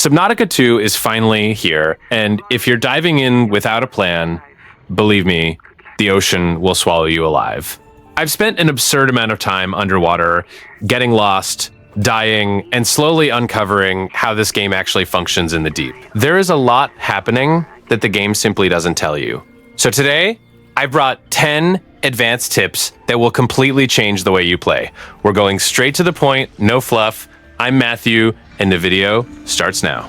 Subnautica 2 is finally here, and if you're diving in without a plan, believe me, the ocean will swallow you alive. I've spent an absurd amount of time underwater, getting lost, dying, and slowly uncovering how this game actually functions in the deep. There is a lot happening that the game simply doesn't tell you. So today, I brought 10 advanced tips that will completely change the way you play. We're going straight to the point, no fluff. I'm Matthew, and the video starts now.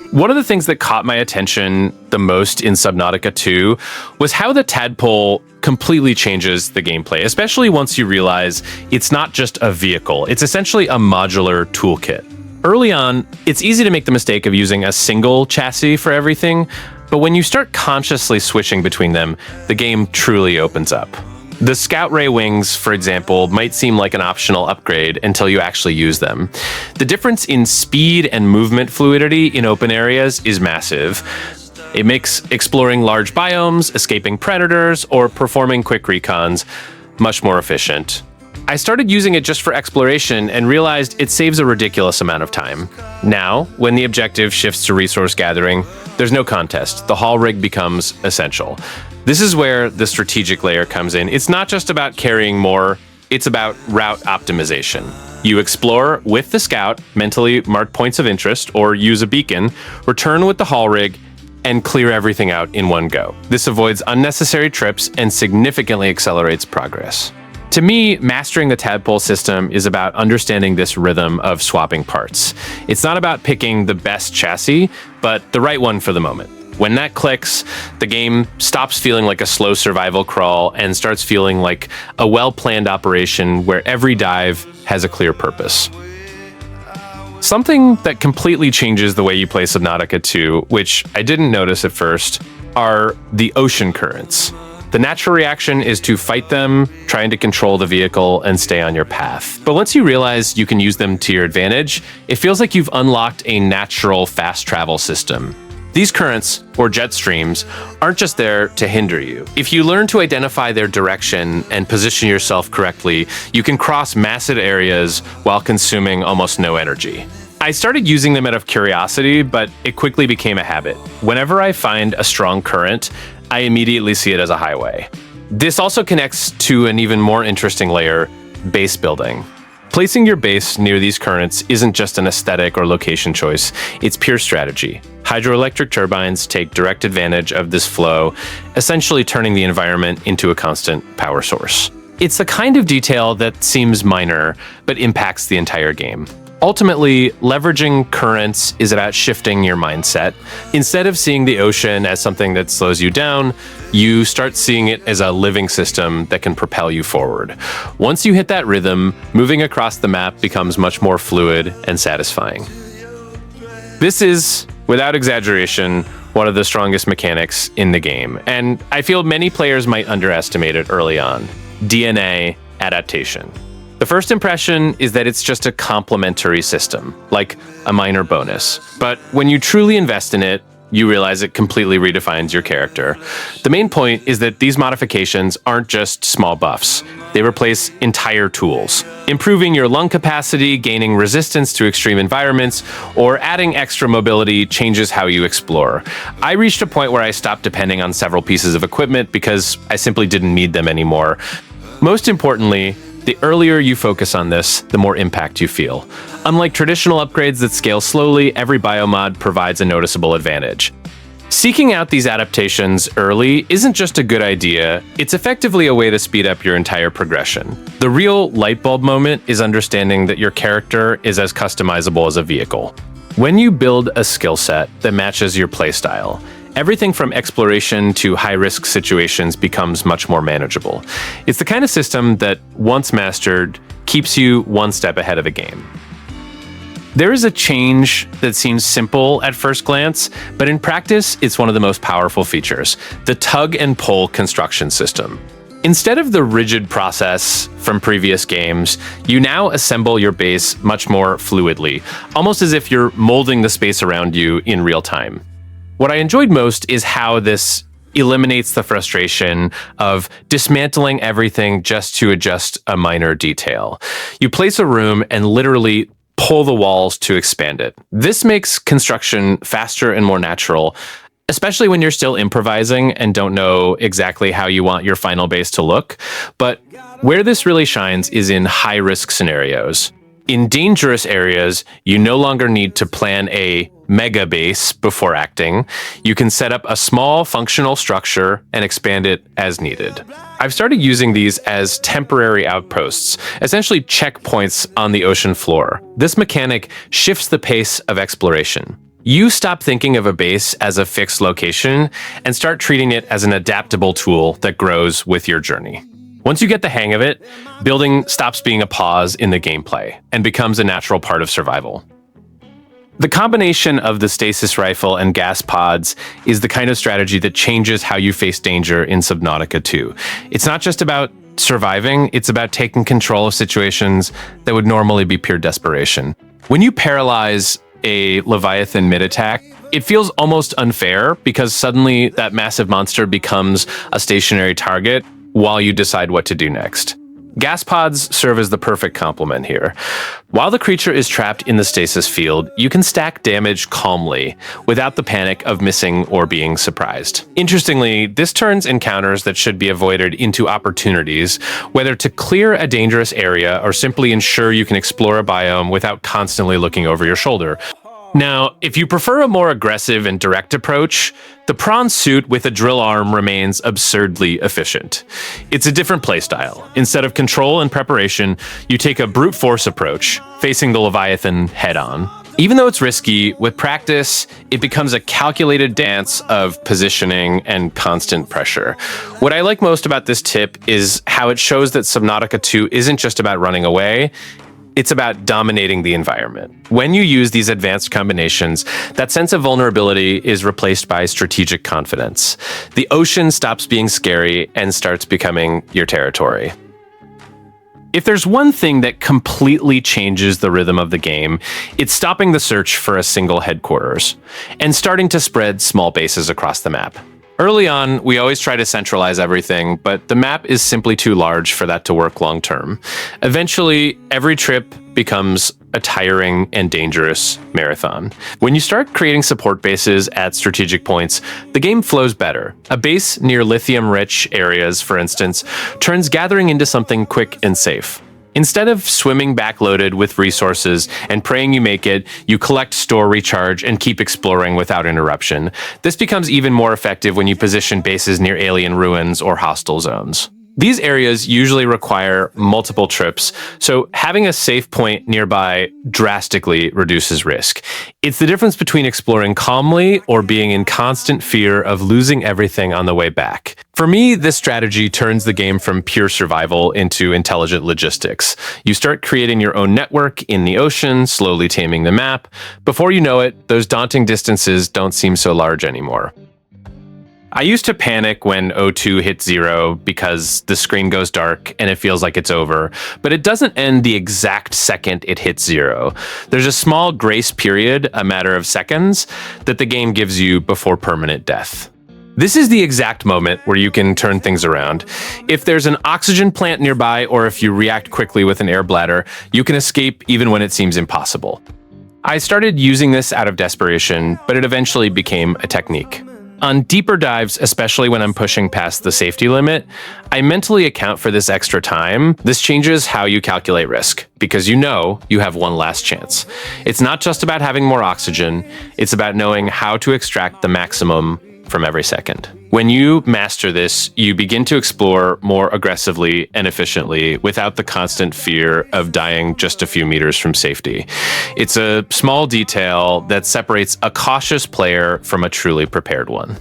One of the things that caught my attention the most in Subnautica 2 was how the tadpole completely changes the gameplay, especially once you realize it's not just a vehicle, it's essentially a modular toolkit. Early on, it's easy to make the mistake of using a single chassis for everything, but when you start consciously switching between them, the game truly opens up. The Scout Ray wings, for example, might seem like an optional upgrade until you actually use them. The difference in speed and movement fluidity in open areas is massive. It makes exploring large biomes, escaping predators, or performing quick recons much more efficient. I started using it just for exploration and realized it saves a ridiculous amount of time. Now, when the objective shifts to resource gathering, there's no contest. The haul rig becomes essential. This is where the strategic layer comes in. It's not just about carrying more, it's about route optimization. You explore with the scout, mentally mark points of interest, or use a beacon, return with the haul rig, and clear everything out in one go. This avoids unnecessary trips and significantly accelerates progress. To me, mastering the tadpole system is about understanding this rhythm of swapping parts. It's not about picking the best chassis, but the right one for the moment. When that clicks, the game stops feeling like a slow survival crawl and starts feeling like a well-planned operation where every dive has a clear purpose. Something that completely changes the way you play Subnautica 2, which I didn't notice at first, are the ocean currents. The natural reaction is to fight them, trying to control the vehicle and stay on your path. But once you realize you can use them to your advantage, it feels like you've unlocked a natural fast travel system. These currents, or jet streams, aren't just there to hinder you. If you learn to identify their direction and position yourself correctly, you can cross massive areas while consuming almost no energy. I started using them out of curiosity, but it quickly became a habit. Whenever I find a strong current, I immediately see it as a highway. This also connects to an even more interesting layer, base building. Placing your base near these currents isn't just an aesthetic or location choice, it's pure strategy. Hydroelectric turbines take direct advantage of this flow, essentially turning the environment into a constant power source. It's the kind of detail that seems minor, but impacts the entire game. Ultimately, leveraging currents is about shifting your mindset. Instead of seeing the ocean as something that slows you down, you start seeing it as a living system that can propel you forward. Once you hit that rhythm, moving across the map becomes much more fluid and satisfying. This is, without exaggeration, one of the strongest mechanics in the game, and I feel many players might underestimate it early on: DNA adaptation. The first impression is that it's just a complementary system, like a minor bonus. But when you truly invest in it, you realize it completely redefines your character. The main point is that these modifications aren't just small buffs. They replace entire tools. Improving your lung capacity, gaining resistance to extreme environments, or adding extra mobility changes how you explore. I reached a point where I stopped depending on several pieces of equipment because I simply didn't need them anymore. Most importantly, the earlier you focus on this, the more impact you feel. Unlike traditional upgrades that scale slowly, every biomod provides a noticeable advantage. Seeking out these adaptations early isn't just a good idea, it's effectively a way to speed up your entire progression. The real light bulb moment is understanding that your character is as customizable as a vehicle. When you build a skill set that matches your playstyle, everything from exploration to high-risk situations becomes much more manageable. It's the kind of system that, once mastered, keeps you one step ahead of the game. There is a change that seems simple at first glance, but in practice, it's one of the most powerful features: the tug and pull construction system. Instead of the rigid process from previous games, you now assemble your base much more fluidly, almost as if you're molding the space around you in real time. What I enjoyed most is how this eliminates the frustration of dismantling everything just to adjust a minor detail. You place a room and literally pull the walls to expand it. This makes construction faster and more natural, especially when you're still improvising and don't know exactly how you want your final base to look. But where this really shines is in high-risk scenarios. In dangerous areas, you no longer need to plan a mega base before acting. You can set up a small functional structure and expand it as needed. I've started using these as temporary outposts, essentially checkpoints on the ocean floor. This mechanic shifts the pace of exploration. You stop thinking of a base as a fixed location and start treating it as an adaptable tool that grows with your journey. Once you get the hang of it, building stops being a pause in the gameplay and becomes a natural part of survival. The combination of the stasis rifle and gas pods is the kind of strategy that changes how you face danger in Subnautica 2. It's not just about surviving, it's about taking control of situations that would normally be pure desperation. When you paralyze a Leviathan mid-attack, it feels almost unfair because suddenly that massive monster becomes a stationary target while you decide what to do next. Gas pods serve as the perfect complement here. While the creature is trapped in the stasis field, you can stack damage calmly, without the panic of missing or being surprised. Interestingly, this turns encounters that should be avoided into opportunities, whether to clear a dangerous area or simply ensure you can explore a biome without constantly looking over your shoulder. Now, if you prefer a more aggressive and direct approach, the prawn suit with a drill arm remains absurdly efficient. It's a different playstyle. Instead of control and preparation, you take a brute force approach, facing the Leviathan head-on. Even though it's risky, with practice, it becomes a calculated dance of positioning and constant pressure. What I like most about this tip is how it shows that Subnautica 2 isn't just about running away, it's about dominating the environment. When you use these advanced combinations, that sense of vulnerability is replaced by strategic confidence. The ocean stops being scary and starts becoming your territory. If there's one thing that completely changes the rhythm of the game, it's stopping the search for a single headquarters and starting to spread small bases across the map. Early on, we always try to centralize everything, but the map is simply too large for that to work long term. Eventually, every trip becomes a tiring and dangerous marathon. When you start creating support bases at strategic points, the game flows better. A base near lithium-rich areas, for instance, turns gathering into something quick and safe. Instead of swimming backloaded with resources and praying you make it, you collect, store, recharge, and keep exploring without interruption. This becomes even more effective when you position bases near alien ruins or hostile zones. These areas usually require multiple trips, so having a safe point nearby drastically reduces risk. It's the difference between exploring calmly or being in constant fear of losing everything on the way back. For me, this strategy turns the game from pure survival into intelligent logistics. You start creating your own network in the ocean, slowly taming the map. Before you know it, those daunting distances don't seem so large anymore. I used to panic when O2 hits 0 because the screen goes dark and it feels like it's over, but it doesn't end the exact second it hits 0. There's a small grace period, a matter of seconds, that the game gives you before permanent death. This is the exact moment where you can turn things around. If there's an oxygen plant nearby or if you react quickly with an air bladder, you can escape even when it seems impossible. I started using this out of desperation, but it eventually became a technique. On deeper dives, especially when I'm pushing past the safety limit, I mentally account for this extra time. This changes how you calculate risk, because you know you have one last chance. It's not just about having more oxygen, it's about knowing how to extract the maximum from every second. When you master this, you begin to explore more aggressively and efficiently without the constant fear of dying just a few meters from safety. It's a small detail that separates a cautious player from a truly prepared one.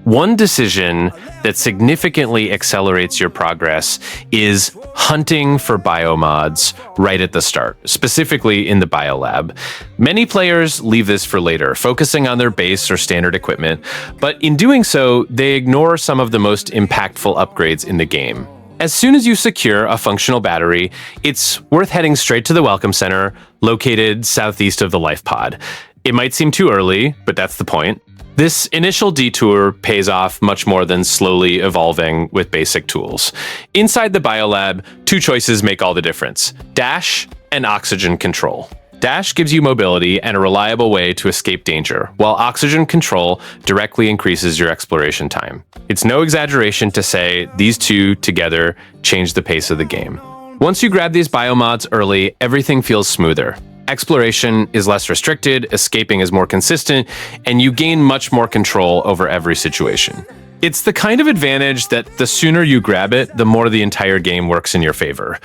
One decision that significantly accelerates your progress is hunting for biomods right at the start, specifically in the biolab. Many players leave this for later, focusing on their base or standard equipment, but in doing so, they ignore some of the most impactful upgrades in the game. As soon as you secure a functional battery, it's worth heading straight to the Welcome Center, located southeast of the life pod. It might seem too early, but that's the point. This initial detour pays off much more than slowly evolving with basic tools. Inside the biolab, two choices make all the difference: dash and oxygen control. Dash gives you mobility and a reliable way to escape danger, while oxygen control directly increases your exploration time. It's no exaggeration to say these two together change the pace of the game. Once you grab these biomods early, everything feels smoother. Exploration is less restricted, escaping is more consistent, and you gain much more control over every situation. It's the kind of advantage that the sooner you grab it, the more the entire game works in your favor.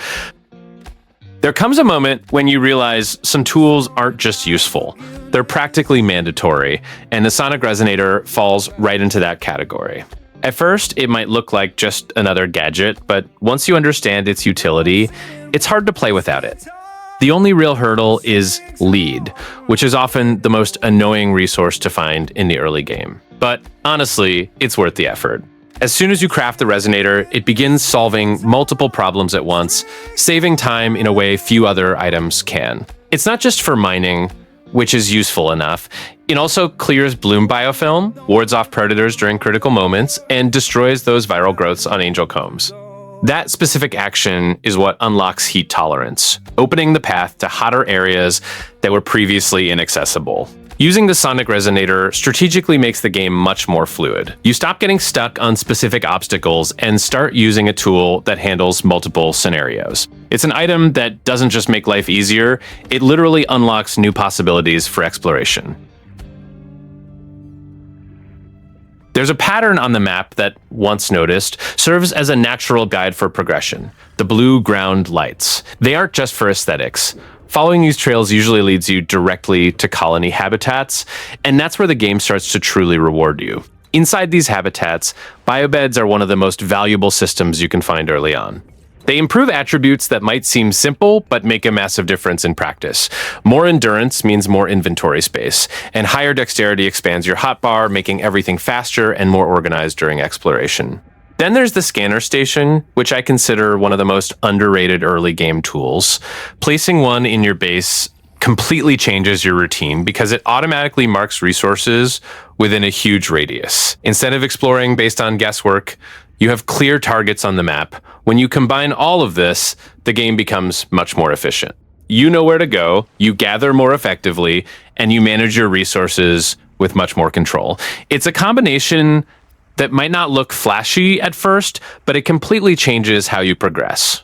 There comes a moment when you realize some tools aren't just useful, they're practically mandatory, and the Sonic Resonator falls right into that category. At first, it might look like just another gadget, but once you understand its utility, it's hard to play without it. The only real hurdle is lead, which is often the most annoying resource to find in the early game. But honestly, it's worth the effort. As soon as you craft the resonator, it begins solving multiple problems at once, saving time in a way few other items can. It's not just for mining, which is useful enough. It also clears bloom biofilm, wards off predators during critical moments, and destroys those viral growths on angel combs. That specific action is what unlocks heat tolerance, opening the path to hotter areas that were previously inaccessible. Using the Sonic Resonator strategically makes the game much more fluid. You stop getting stuck on specific obstacles and start using a tool that handles multiple scenarios. It's an item that doesn't just make life easier, it literally unlocks new possibilities for exploration. There's a pattern on the map that, once noticed, serves as a natural guide for progression: the blue ground lights. They aren't just for aesthetics. Following these trails usually leads you directly to colony habitats, and that's where the game starts to truly reward you. Inside these habitats, biobeds are one of the most valuable systems you can find early on. They improve attributes that might seem simple, but make a massive difference in practice. More endurance means more inventory space, and higher dexterity expands your hotbar, making everything faster and more organized during exploration. Then there's the scanner station, which I consider one of the most underrated early game tools. Placing one in your base completely changes your routine because it automatically marks resources within a huge radius. Instead of exploring based on guesswork, you have clear targets on the map. When you combine all of this, the game becomes much more efficient. You know where to go, you gather more effectively, and you manage your resources with much more control. It's a combination that might not look flashy at first, but it completely changes how you progress.